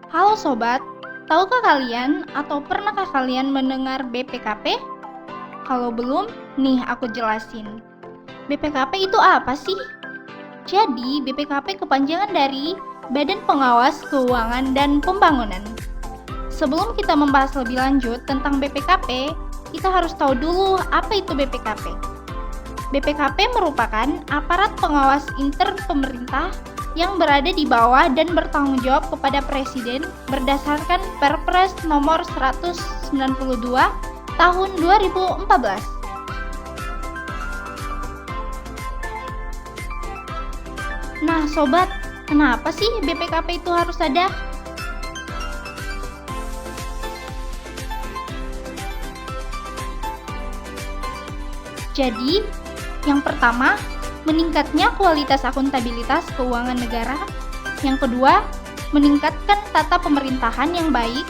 Halo sobat, tahukah kalian atau pernahkah kalian mendengar BPKP? Kalau belum, nih aku jelasin. BPKP itu apa sih? Jadi, BPKP kepanjangan dari Badan Pengawas Keuangan dan Pembangunan. Sebelum kita membahas lebih lanjut tentang BPKP, kita harus tahu dulu apa itu BPKP. BPKP merupakan aparat pengawas inter pemerintah yang berada di bawah dan bertanggung jawab kepada Presiden berdasarkan Perpres nomor 192 tahun 2014. Nah sobat, kenapa sih BPKP itu harus ada? Jadi, yang pertama, meningkatnya kualitas akuntabilitas keuangan negara. Yang kedua, meningkatkan tata pemerintahan yang baik.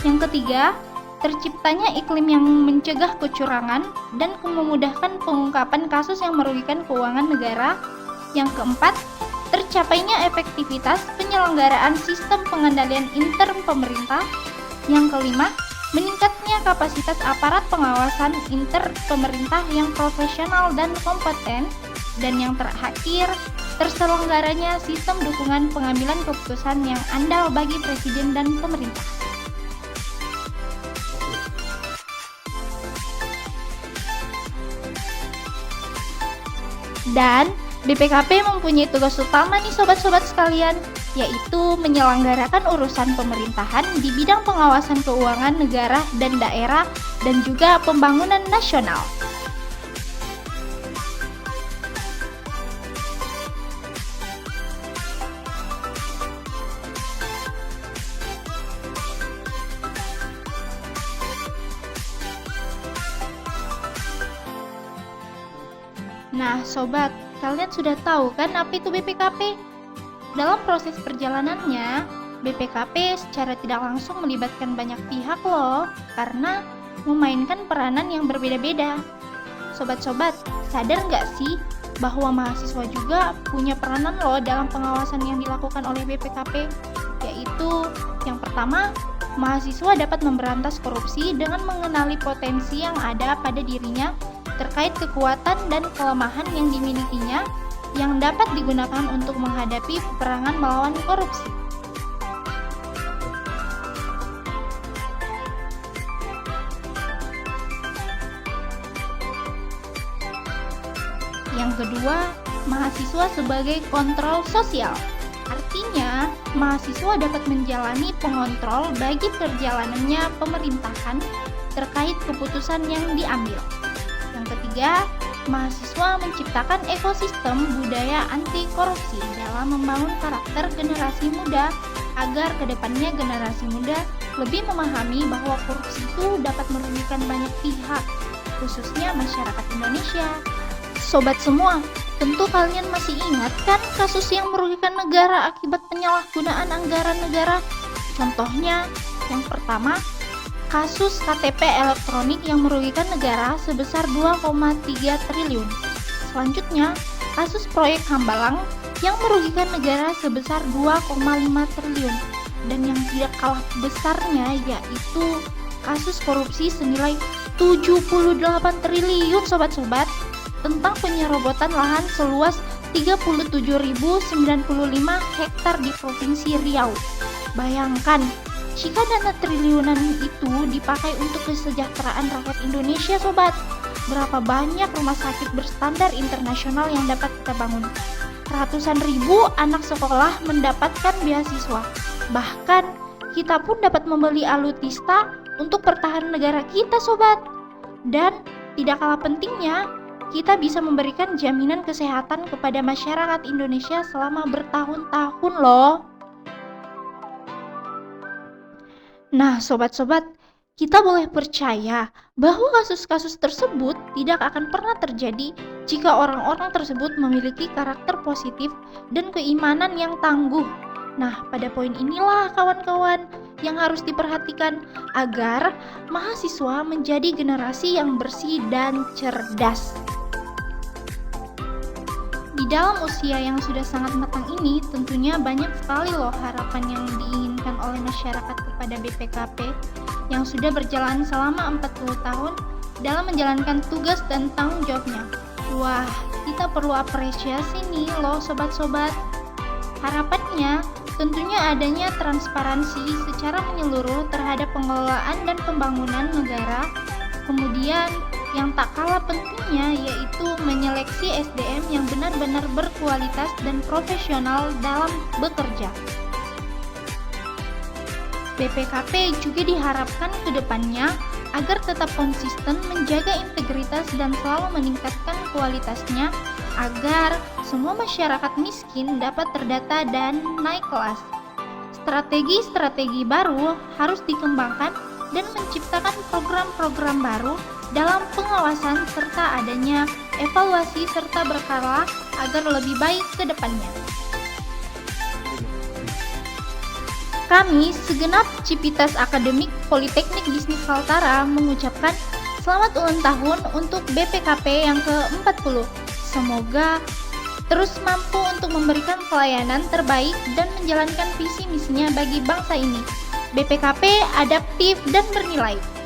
Yang ketiga, terciptanya iklim yang mencegah kecurangan dan memudahkan pengungkapan kasus yang merugikan keuangan negara. Yang keempat, tercapainya efektivitas penyelenggaraan sistem pengendalian intern pemerintah. Yang kelima, meningkatnya kapasitas aparat pengawasan inter pemerintah yang profesional dan kompeten. Dan yang terakhir, terselenggaranya sistem dukungan pengambilan keputusan yang andal bagi presiden dan pemerintah. Dan BPKP mempunyai tugas utama nih sobat-sobat sekalian, yaitu menyelenggarakan urusan pemerintahan di bidang pengawasan keuangan negara dan daerah dan juga pembangunan nasional. Nah, sobat, kalian sudah tahu kan apa itu BPKP? Dalam proses perjalanannya, BPKP secara tidak langsung melibatkan banyak pihak loh, karena memainkan peranan yang berbeda-beda. Sobat-sobat, sadar nggak sih bahwa mahasiswa juga punya peranan loh dalam pengawasan yang dilakukan oleh BPKP? Yaitu, yang pertama, mahasiswa dapat memberantas korupsi dengan mengenali potensi yang ada pada dirinya terkait kekuatan dan kelemahan yang dimilikinya yang dapat digunakan untuk menghadapi peperangan melawan korupsi. Yang kedua, mahasiswa sebagai kontrol sosial. Artinya, mahasiswa dapat menjalani pengontrol bagi perjalanannya pemerintahan terkait keputusan yang diambil. Yang ketiga, mahasiswa menciptakan ekosistem budaya anti korupsi dalam membangun karakter generasi muda agar kedepannya generasi muda lebih memahami bahwa korupsi itu dapat merugikan banyak pihak, khususnya masyarakat Indonesia. Sobat semua, tentu kalian masih ingat kan kasus yang merugikan negara akibat penyalahgunaan anggaran negara? Contohnya, yang pertama, kasus KTP elektronik yang merugikan negara sebesar 2,3 triliun. Selanjutnya, kasus proyek Hambalang yang merugikan negara sebesar 2,5 triliun. Dan yang tidak kalah besarnya yaitu kasus korupsi senilai 78 triliun sobat-sobat tentang penyerobotan lahan seluas 37.095 hektar di Provinsi Riau. Bayangkan, jika dana triliunan itu dipakai untuk kesejahteraan rakyat Indonesia, sobat, berapa banyak rumah sakit berstandar internasional yang dapat kita bangun? Ratusan ribu anak sekolah mendapatkan beasiswa. Bahkan, kita pun dapat membeli alutsista untuk pertahanan negara kita, sobat. Dan, tidak kalah pentingnya, kita bisa memberikan jaminan kesehatan kepada masyarakat Indonesia selama bertahun-tahun loh. Nah, sobat-sobat, kita boleh percaya bahwa kasus-kasus tersebut tidak akan pernah terjadi jika orang-orang tersebut memiliki karakter positif dan keimanan yang tangguh. Nah, pada poin inilah kawan-kawan yang harus diperhatikan agar mahasiswa menjadi generasi yang bersih dan cerdas. Di dalam usia yang sudah sangat matang ini, tentunya banyak sekali loh harapan yang diinginkan oleh masyarakat kepada BPKP yang sudah berjalan selama 40 tahun dalam menjalankan tugas dan tanggung jawabnya. Wah, kita perlu apresiasi nih loh sobat-sobat. Harapannya tentunya adanya transparansi secara menyeluruh terhadap pengelolaan dan pembangunan negara. Kemudian yang tak kalah pentingnya yaitu menyeleksi SDM yang benar-benar berkualitas dan profesional dalam bekerja. BPKP juga diharapkan ke depannya agar tetap konsisten menjaga integritas dan selalu meningkatkan kualitasnya agar semua masyarakat miskin dapat terdata dan naik kelas. Strategi-strategi baru harus dikembangkan dan menciptakan program-program baru dalam pengawasan serta adanya evaluasi serta berkala agar lebih baik ke depannya. Kami segenap Civitas Akademik Politeknik Bisnis Kaltara mengucapkan selamat ulang tahun untuk BPKP yang ke-40. Semoga terus mampu untuk memberikan pelayanan terbaik dan menjalankan visi misinya bagi bangsa ini. BPKP adaptif dan bernilai.